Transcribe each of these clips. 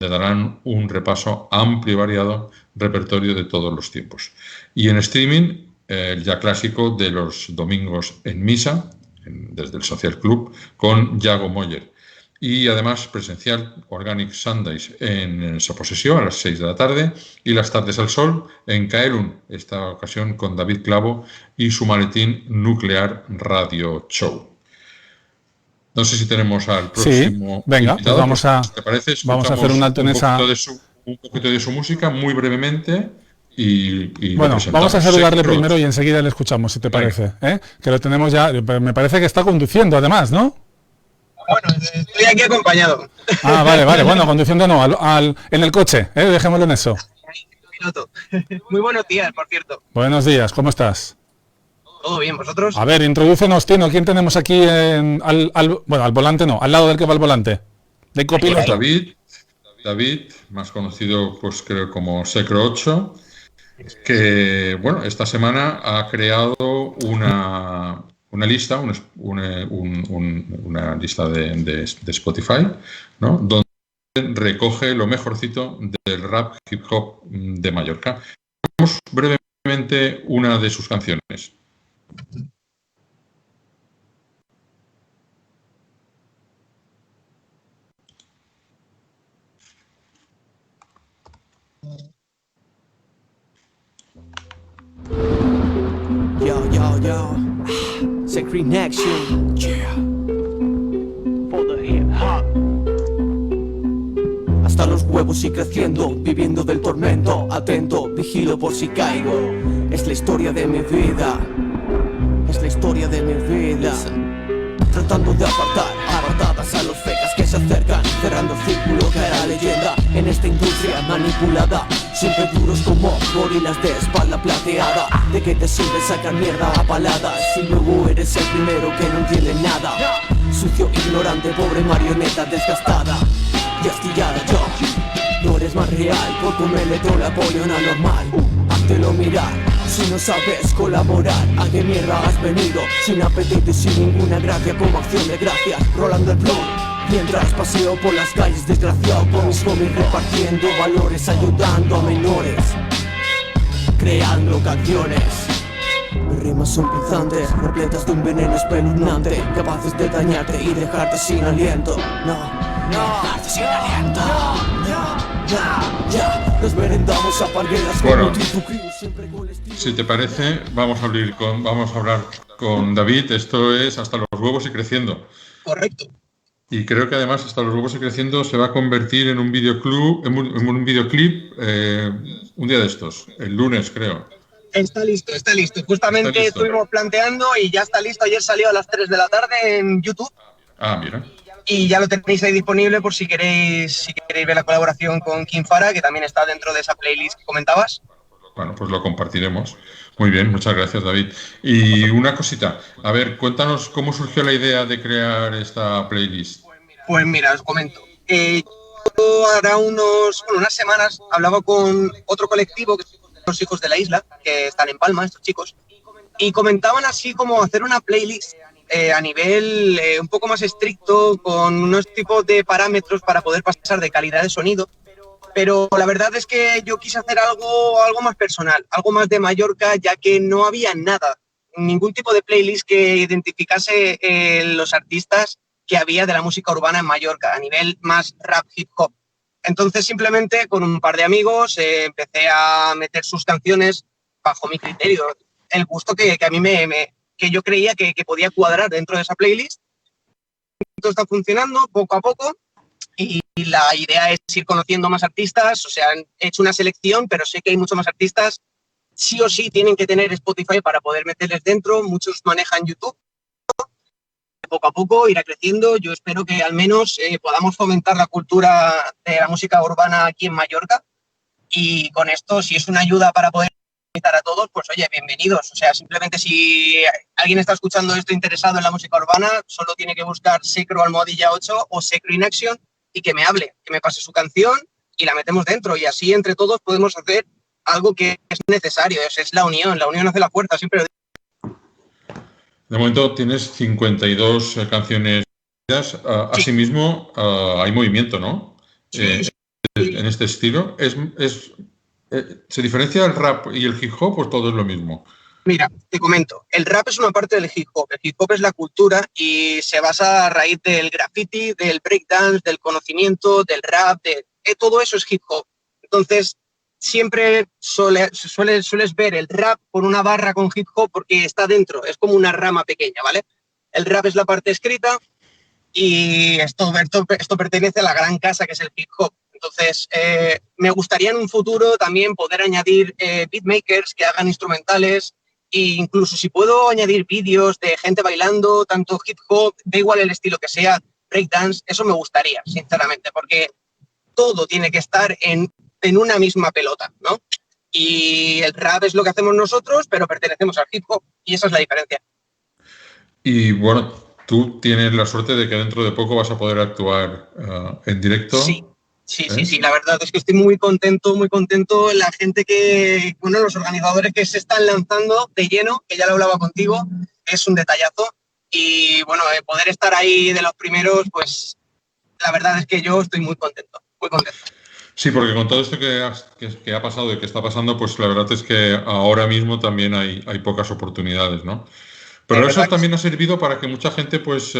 le darán un repaso amplio y variado repertorio de todos los tiempos. Y en streaming, el ya clásico de los domingos en misa, desde el Social Club, con Yago Moller. Y además presencial Organic Sundays en Sa Posesión a las 6 de la tarde y las tardes al sol en Caelum, esta ocasión con David Clavo y su maletín Nuclear Radio Show. No sé si tenemos al próximo venga, invitado. Pues ¿Te parece? Vamos a hacer un alto en esa... un poquito de su música muy brevemente y bueno, vamos a saludarle primero y enseguida le escuchamos, si te parece. Que lo tenemos ya, me parece que está conduciendo además, ¿no? Bueno, estoy aquí acompañado. Ah, vale, bueno, conduciendo no, en el coche, dejémoslo en eso. Muy buenos días, por cierto. Buenos días, ¿cómo estás? ¿Todo bien, vosotros? A ver, introdúcenos, Tino, ¿quién tenemos aquí al volante no, al lado del que va el volante? De copiloto. David, más conocido pues creo como Secro 8, que bueno, esta semana ha creado una lista, una lista de Spotify, ¿no? Donde recoge lo mejorcito del rap hip hop de Mallorca. Vemos brevemente una de sus canciones. Yo, Secret Action, yeah. For the hip hop. Hasta los huevos y creciendo, viviendo del tormento. Atento, vigilo por si caigo. Es la historia de mi vida. Es la historia de mi vida. Tratando de apartar apartadas a los fecas que se acercan, cerrando el círculo que hará leyenda en esta industria manipulada. Siempre duros como gorilas de espalda plateada. ¿De qué te sirve sacar mierda a paladas si luego eres el primero que no entiende nada? Sucio, ignorante, pobre marioneta desgastada y astillada. Yo, no eres más real por comerle todo el apoyo anormal. Háztelo mirar, si no sabes colaborar, ¿a qué mierda has venido? Sin apetito y sin ninguna gracia, como acción de gracias, rolando el blunt. Mientras paseo por las calles desgraciado con mis homies repartiendo valores, ayudando a menores, creando canciones. Mis rimas son punzantes, repletas de un veneno espeluznante, capaces de dañarte y dejarte sin aliento. Dejarte sin aliento. Ya, nos merendamos a parguelas. Bueno, si te parece, vamos a hablar con David. Esto es Hasta los huevos y creciendo. Correcto. Y creo que además Hasta los huevos y creciendo se va a convertir en un videoclip, un día de estos, el lunes creo. Está listo. Justamente estuvimos planteando y ya está listo. Ayer salió a las 3 de la tarde en YouTube. Ah, mira. Y ya lo tenéis ahí disponible por si queréis ver la colaboración con Kim Farah, que también está dentro de esa playlist que comentabas. Bueno, pues lo compartiremos. Muy bien, muchas gracias, David. Y una cosita, a ver, cuéntanos cómo surgió la idea de crear esta playlist. Pues mira, os comento. Yo hará unas semanas hablaba con otro colectivo, que son los hijos de la isla, que están en Palma, estos chicos, y comentaban así como hacer una playlist a nivel un poco más estricto, con unos tipos de parámetros para poder pasar de calidad de sonido. Pero la verdad es que yo quise hacer algo más personal, algo más de Mallorca, ya que no había nada, ningún tipo de playlist que identificase los artistas que había de la música urbana en Mallorca, a nivel más rap hip hop. Entonces simplemente con un par de amigos empecé a meter sus canciones bajo mi criterio, el gusto que a mí que yo creía que podía cuadrar dentro de esa playlist. Esto está funcionando poco a poco y la idea es ir conociendo más artistas. O sea, he hecho una selección, pero sé que hay muchos más artistas. Sí o sí tienen que tener Spotify para poder meterles dentro. Muchos manejan YouTube. Poco a poco irá creciendo. Yo espero que al menos podamos fomentar la cultura de la música urbana aquí en Mallorca. Y con esto, si es una ayuda para poder invitar a todos, pues oye, bienvenidos. O sea, simplemente si alguien está escuchando esto interesado en la música urbana, solo tiene que buscar Secro Almohadilla 8 o Secro in Action y que me hable, que me pase su canción y la metemos dentro. Y así entre todos podemos hacer algo que es necesario. Es la unión hace la fuerza, siempre lo digo. De momento tienes 52 canciones. Sí. Asimismo, hay movimiento, ¿no? Sí. este estilo? ¿Se diferencia el rap y el hip hop o todo es lo mismo? Mira, te comento, el rap es una parte del hip hop. El hip hop es la cultura y se basa a raíz del graffiti, del breakdance, del conocimiento, del rap, todo eso es hip hop. Entonces, siempre sueles ver el rap por una barra con hip hop porque está dentro, es como una rama pequeña, ¿vale? El rap es la parte escrita y esto pertenece a la gran casa que es el hip hop. Entonces, me gustaría en un futuro también poder añadir beatmakers que hagan instrumentales e incluso si puedo añadir vídeos de gente bailando, tanto hip hop, da igual el estilo que sea, breakdance, eso me gustaría, sinceramente, porque todo tiene que estar en una misma pelota, ¿no? Y el rap es lo que hacemos nosotros, pero pertenecemos al hip hop y esa es la diferencia. Y bueno, tú tienes la suerte de que dentro de poco vas a poder actuar en directo. Sí, la verdad es que estoy muy contento. La gente los organizadores que se están lanzando de lleno, que ya lo hablaba contigo, es un detallazo. Y bueno, poder estar ahí de los primeros, pues la verdad es que yo estoy muy contento. Sí, porque con todo esto que ha pasado y que está pasando, pues la verdad es que ahora mismo también hay pocas oportunidades, ¿no? Pero eso también ha servido para que mucha gente, pues,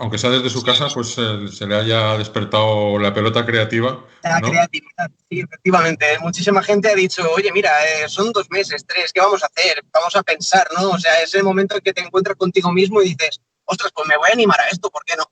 aunque sea desde su casa, pues se le haya despertado la pelota creativa. La creatividad, sí, efectivamente. Muchísima gente ha dicho, oye, mira, son 2 meses, 3, ¿qué vamos a hacer? Vamos a pensar, ¿no? O sea, es el momento en que te encuentras contigo mismo y dices, ostras, pues me voy a animar a esto, ¿por qué no?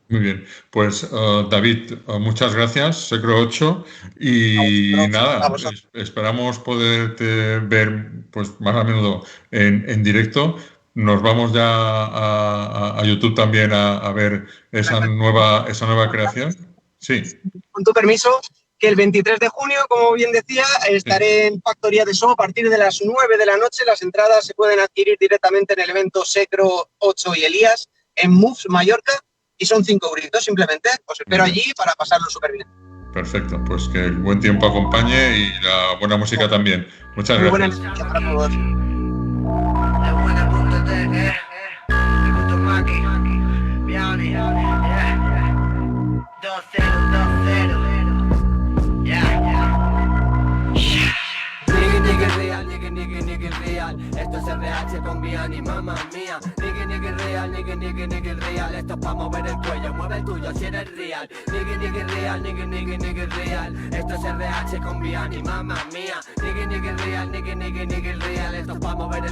Muy bien, pues David, muchas gracias, Secro 8, y nada, esperamos poderte ver pues más a menudo en directo. Nos vamos ya a YouTube también a ver esa nueva creación. Sí. Con tu permiso, que el 23 de junio, como bien decía, estaré en Factoría de Show a partir de las 9 de la noche. Las entradas se pueden adquirir directamente en el evento Secro 8 y Elías en Moves, Mallorca. Y son 5 euritos, simplemente. Os espero allí para pasarlo súper bien. Perfecto, pues que el buen tiempo acompañe y la buena música también. Muchas gracias. Buena música para todos. Esto es RH con Vianney, mamá mía. Nigga real. Esto es pa' mover el cuello, mueve el tuyo si eres real. Nigga real. Esto es RH con Vianney, mamá mía. Nigga real. Esto es pa' mover el